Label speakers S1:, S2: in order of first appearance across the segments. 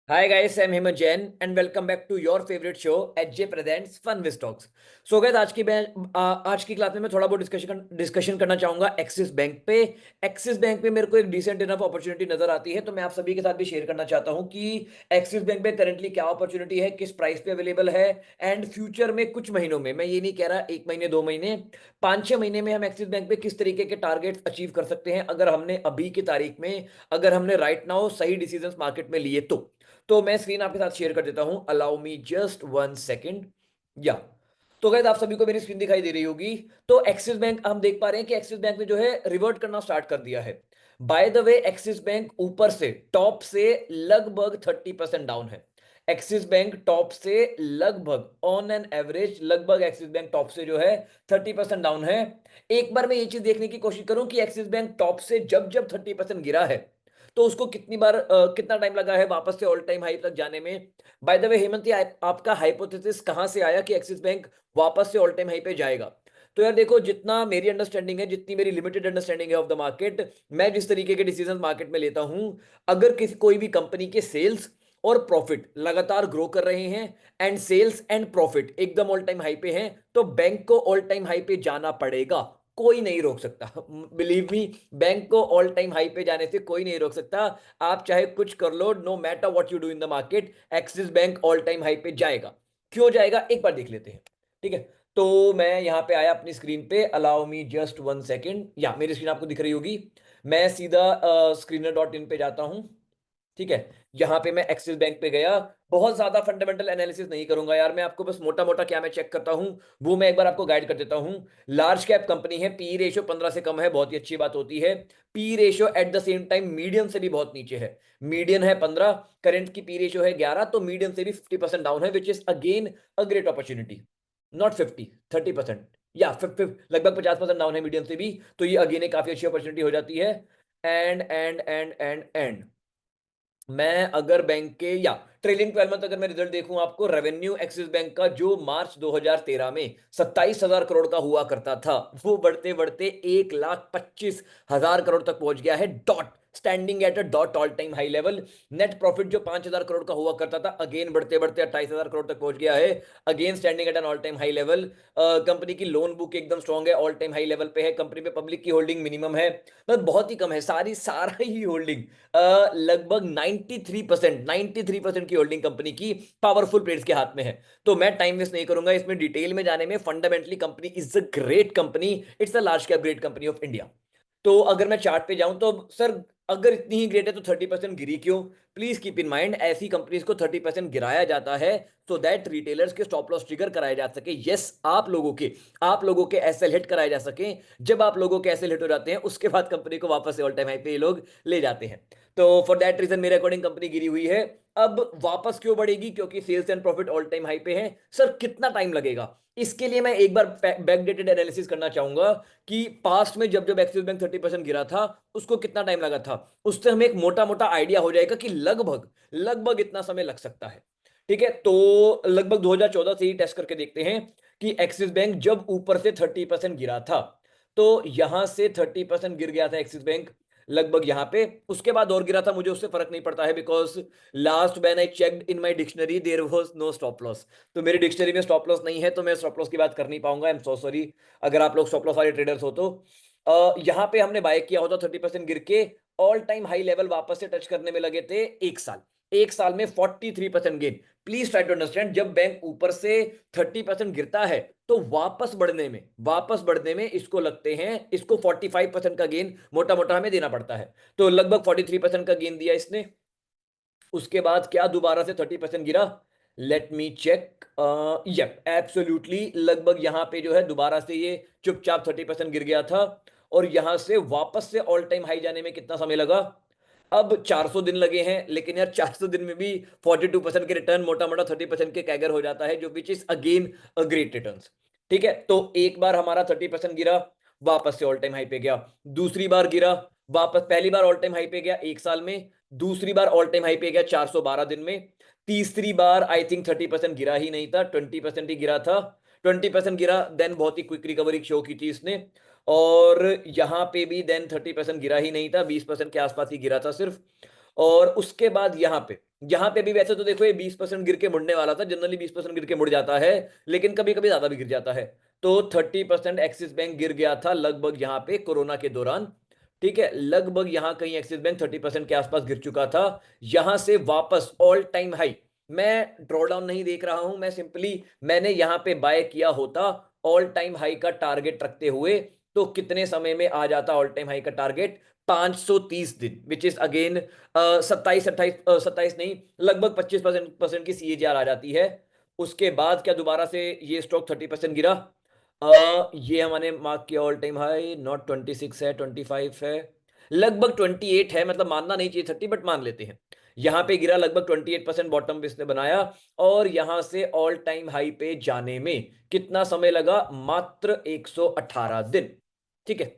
S1: Hi guys, I'm Hemant Jain and welcome back to your favorite show HJ Presents Fun with Stocks. So guys, आज की class में मैं थोड़ा बहुत discussion करना चाहूंगा एक्सिस बैंक पे। एक्सिस बैंक पे मेरे को एक डिसेंट इनफ अपॉर्चुनिटी नजर आती है, तो मैं आप सभी के साथ भी शेयर करना चाहता हूं कि एक्सिस बैंक में करंटली क्या अपॉर्चुनिटी है, किस प्राइस पे अवेलेबल है एंड फ्यूचर में कुछ महीनों में, मैं ये नहीं कह रहा 1 महीने 2 महीने, 5-6 महीने में हम एक्सिस बैंक पे किस तरीके के टारगेट अचीव कर सकते हैं अगर हमने अभी की तारीख में, अगर हमने राइट नाउ सही डिसीजन मार्केट में लिए तो मैं स्क्रीन आपके साथ शेयर कर देता हूं। Allow me just 1 second. या तो गाइस, आप सभी को मेरी स्क्रीन दिखाई दे रही होगी। तो एक्सिस बैंक हम देख पा रहे हैं कि एक्सिस बैंक ने जो है रिवर्ट करना स्टार्ट कर दिया है। By the way, axis bank ऊपर से टॉप से लगभग 30% डाउन है। एक्सिस बैंक टॉप से लगभग ऑन एन एवरेज लगभग एक्सिस बैंक टॉप से जो है 30% डाउन है। एक बार मैं ये चीज देखने की कोशिश करूं कि एक्सिस बैंक टॉप से जब जब 30% गिरा है तो उसको कितनी बार कितना टाइम लगा है वापस से ऑल टाइम हाई तक जाने में। बाय द वे हेमंत, आपका हाइपोथेसिस कहां से आया कि एक्सिस बैंक वापस से ऑल टाइम हाई पे जाएगा? तो यार देखो, जितना मेरी अंडरस्टैंडिंग है, जितनी मेरी लिमिटेड अंडरस्टैंडिंग है ऑफ द मार्केट, मैं जिस तरीके के डिसीजन मार्केट में लेता हूं, अगर किसी कोई भी कंपनी के सेल्स और प्रॉफिट लगातार ग्रो कर रहे हैं एंड सेल्स एंड प्रॉफिट एकदम ऑल टाइम हाई पे हैं, तो बैंक को ऑल टाइम हाई पे जाना पड़ेगा। कोई नहीं रोक सकता, बिलीव मी। बैंक को ऑल टाइम हाई पे जाने से कोई नहीं रोक सकता। आप चाहे कुछ कर लो, no matter what you do in the market, Axis Bank all time high पे जाएगा। क्यों जाएगा, एक बार देख लेते हैं। ठीक है, तो मैं यहाँ पे आया अपनी स्क्रीन पे। Allow me just 1 second. या मेरी स्क्रीन आपको दिख रही होगी। मैं सीधा screener.in पे जाता हूँ। ठीक है, यहां पे मैं एक्सिस बैंक पे गया। बहुत ज्यादा फंडामेंटल एनालिसिस नहीं करूंगा यार, मैं आपको बस मोटा मोटा क्या मैं चेक करता हूं वो मैं एक बार आपको गाइड कर देता हूं। लार्ज कैप कंपनी है, पी रेशियो 15 से कम है, बहुत ही अच्छी बात होती है। P ratio at the same time median से भी बहुत नीचे है। मीडियन है 15, करंट की पी रेशियो है 11, तो मीडियन से भी 50% डाउन है, which is again a great opportunity. Not 50, 30%। या लगभग 50% डाउन है मीडियन से भी, तो ये अगेन एक काफी अच्छी अपॉर्चुनिटी हो जाती है। एंड मैं अगर बैंक के या ट्रेलिंग 12 मंथ अगर मैं रिजल्ट देखूं, आपको रेवेन्यू एक्सिस बैंक का जो मार्च 2013 में 27,000 करोड़ का हुआ करता था, वो बढ़ते बढ़ते 1,25,000 करोड़ तक पहुंच गया है। Dot standing at a dot all time high level. Net profit जो 5,000 करोड़ का हुआ करता था, अगेन बढ़ते बढ़ते 28,000 करोड़ तक पहुंच गया है। Again standing at an all time high level. Company की लोन बुक एकदम स्ट्रॉन्ग है, ऑल टाइम हाई लेवल पे है। कंपनी में पब्लिक की होल्डिंग मिनिमम है, मतलब बहुत ही कम है, सारा ही होल्डिंग लगभग 93% की होल्डिंग कंपनी की पावरफुल प्लेयर्स के हाथ में है। तो मैं टाइम वेस्ट नहीं करूंगा इसमें डिटेल में जाने में। Fundamentally company is a great company, it's a large cap great company of India. तो अगर मैं चार्ट पे जाऊं तो सर, अगर इतनी ही ग्रेट है तो 30% गिरी क्यों? प्लीज कीप इन माइंड, ऐसी कंपनीज को 30% गिराया जाता है सो दैट रिटेलर्स के स्टॉप लॉस ट्रिगर कराए जा सके। यस, आप लोगों के एसएल हिट कराए जा सके। जब आप लोगों के एसएल हिट हो जाते हैं, उसके बाद कंपनी को वापस से ऑल टाइम हाई पे ये लोग ले जाते हैं। तो फॉर दैट रीजन मेरे अकॉर्डिंग कंपनी गिरी हुई है। अब वापस क्यों बढ़ेगी? क्योंकि sales and profit all time high पे है। सर कितना टाइम लगेगा? इसके लिए मैं एक बार बैकडेटेड एनालिसिस करना चाहूंगा कि पास्ट में जब जब एक्सिस बैंक 30% गिरा था, उसको कितना टाइम लगा था। उससे हमें एक मोटा मोटा आइडिया हो जाएगा कि लगभग लगभग इतना समय लग सकता है। ठीक है, तो लगभग 2014 से ही टेस्ट करके देखते हैं कि एक्सिस बैंक जब ऊपर से 30% गिरा था, तो यहां से 30% गिर गया था एक्सिस बैंक लगभग यहां पे। उसके बाद और गिरा था, मुझे उससे फर्क नहीं पड़ता है, because last when I checked in my dictionary there was no stop loss. तो मेरी डिक्शनरी में स्टॉप लॉस नहीं है, तो मैं स्टॉप लॉस की बात कर नहीं पाऊंगा। आई एम सो सॉरी अगर आप लोग स्टॉप लॉस वाले ट्रेडर्स हो तो। यहाँ पे हमने बाय किया होता 30% गिर के, ऑल टाइम हाई लेवल वापस से टच करने में लगे थे 1 साल। 1 साल में 43% gain. Please try to understand, जब बैंक ऊपर से 30% गिरता है तो वापस बढ़ने में इसको लगते हैं, इसको 45% का गेन मोटा मोटा हमें देना पड़ता है। तो लगभग 43% का गेन दिया इसने। उसके बाद क्या दोबारा से 30% गिरा? Let me check. Yup, absolutely लगभग यहां पे जो है दोबारा से ये चुपचाप 30% गिर गया था। और यहां से वापस से ऑल टाइम हाई जाने में कितना समय लगा? अब 400 दिन लगे हैं, लेकिन यार 400 दिन में भी 42% के रिटर्न, मोटा मोटा 30% के कैगर हो जाता है, जो which is again a great return. ठीक है, तो एक बार हमारा 30% गिरा, वापस से ऑल टाइम हाई पे गया। दूसरी बार गिरा, वापस पहली बार ऑल टाइम हाई पे गया 1 साल में। दूसरी बार ऑल टाइम हाई पे गया 412 दिन में। तीसरी बार आई थिंक 30% गिरा ही नहीं था, 20% ही गिरा था। 20% गिरा, देन बहुत ही क्विक रिकवरी शो की थी इसने। और यहां पे भी देन 30% गिरा ही नहीं था, 20% के आसपास ही गिरा था सिर्फ। और उसके बाद यहाँ पे भी वैसे तो देखो ये 20% गिर के मुड़ने वाला था, जनरली 20% गिर के मुड़ जाता है, लेकिन कभी कभी ज्यादा भी गिर जाता है। तो 30% एक्सिस बैंक गिर गया था लगभग यहाँ पे कोरोना के दौरान। ठीक है, लगभग यहाँ कहीं एक्सिस बैंक 30% के आसपास गिर चुका था। यहां से वापस ऑल टाइम हाई, मैं ड्रॉ डाउन नहीं देख रहा हूं, मैं सिंपली मैंने यहाँ पे बाय किया होता ऑल टाइम हाई का टारगेट रखते हुए, तो कितने समय में आ जाता ऑल टाइम हाई का टारगेट? 530 दिन, विच इज अगेन 27 नहीं, लगभग 25% की सीएजीआर आ जाती है। उसके बाद क्या दोबारा से ये स्टॉक 30% गिरा? ये हमने मार्क किया ऑल टाइम हाई, नॉट 26 है, 25 है, लगभग 28 है, मतलब मानना नहीं चाहिए 30, बट मान लेते हैं। यहां पे गिरा लगभग 28% बॉटम पे इसने बनाया, और यहां से ऑल टाइम हाई पे जाने में कितना समय लगा? मात्र 118 दिन। ठीक है,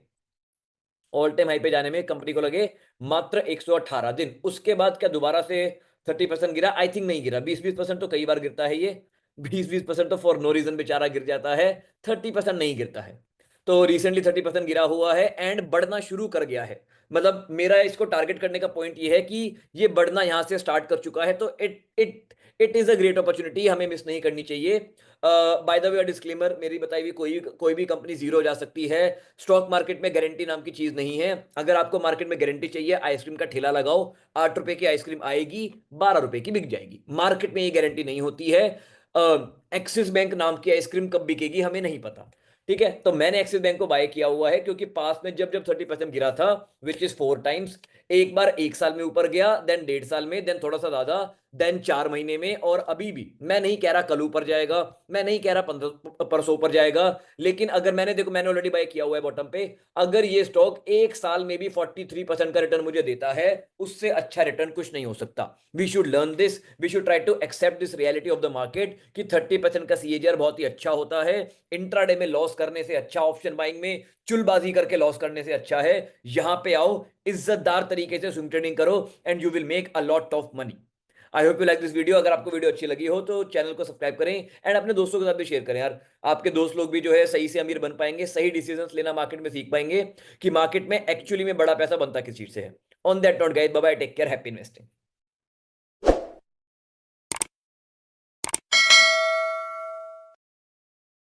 S1: ऑल टाइम हाई पे जाने में कंपनी को लगे मात्र 118 दिन। उसके बाद क्या दोबारा से 30% गिरा? आई थिंक नहीं गिरा। 20-20% तो कई बार गिरता है ये, 20-20% तो फॉर नो रीजन बेचारा गिर जाता है, 30% नहीं गिरता है। तो रिसेंटली 30% गिरा हुआ है एंड बढ़ना शुरू कर गया है। मतलब मेरा इसको टारगेट करने का पॉइंट ये है कि ये बढ़ना यहां से स्टार्ट कर चुका है, तो it it it is a great opportunity, हमें मिस नहीं करनी चाहिए। बाय द वे डिस्क्लेमर, मेरी बताई हुई कोई भी कंपनी जीरो हो जा सकती है। स्टॉक मार्केट में गारंटी नाम की चीज नहीं है। अगर आपको मार्केट में गारंटी चाहिए, आइसक्रीम का ठेला लगाओ, 8 रुपए की आइसक्रीम आएगी, 12 रुपए की बिक जाएगी। मार्केट में ये गारंटी नहीं होती है। एक्सिस बैंक नाम की आइसक्रीम कब बिकेगी हमें नहीं पता। ठीक है, तो मैंने एक्सिस बैंक को बाय किया हुआ है, क्योंकि पास में जब जब 30% गिरा था, विच इज 4 टाइम्स, एक बार 1 साल में ऊपर गया, देन 1.5 साल में, देन थोड़ा सा ज्यादा, देन 4 महीने में, और अभी भी मैं नहीं कह रहा कल ऊपर जाएगा, मैं नहीं कह रहा 15 परसों ऊपर जाएगा, लेकिन अगर मैंने देखो मैंने ऑलरेडी बाय किया हुआ है बॉटम पे, अगर ये स्टॉक 1 साल में भी 43% का रिटर्न मुझे देता है, उससे अच्छा रिटर्न कुछ नहीं हो सकता। We should learn this, we should try to accept this reality of the market कि 30% का सीएजीआर बहुत ही अच्छा होता है। इंट्राडे में लॉस करने से अच्छा, ऑप्शन बाइंग में चुलबाजी करके लॉस करने से अच्छा है। यहां पे आओ, इज्जतदार तरीके से स्विंग ट्रेडिंग करो, and you will make a lot of money. I hope you like this video. अगर आपको वीडियो अच्छी लगी हो तो चैनल को सब्सक्राइब करें, एंड अपने दोस्तों के साथ भी शेयर करें यार। आपके दोस्त लोग भी जो है सही से अमीर बन पाएंगे, सही डिसीजंस लेना मार्केट में सीख पाएंगे कि मार्केट में एक्चुअली में बड़ा पैसा बनता किस चीज से है। On that note guys, bye bye, take care, happy investing.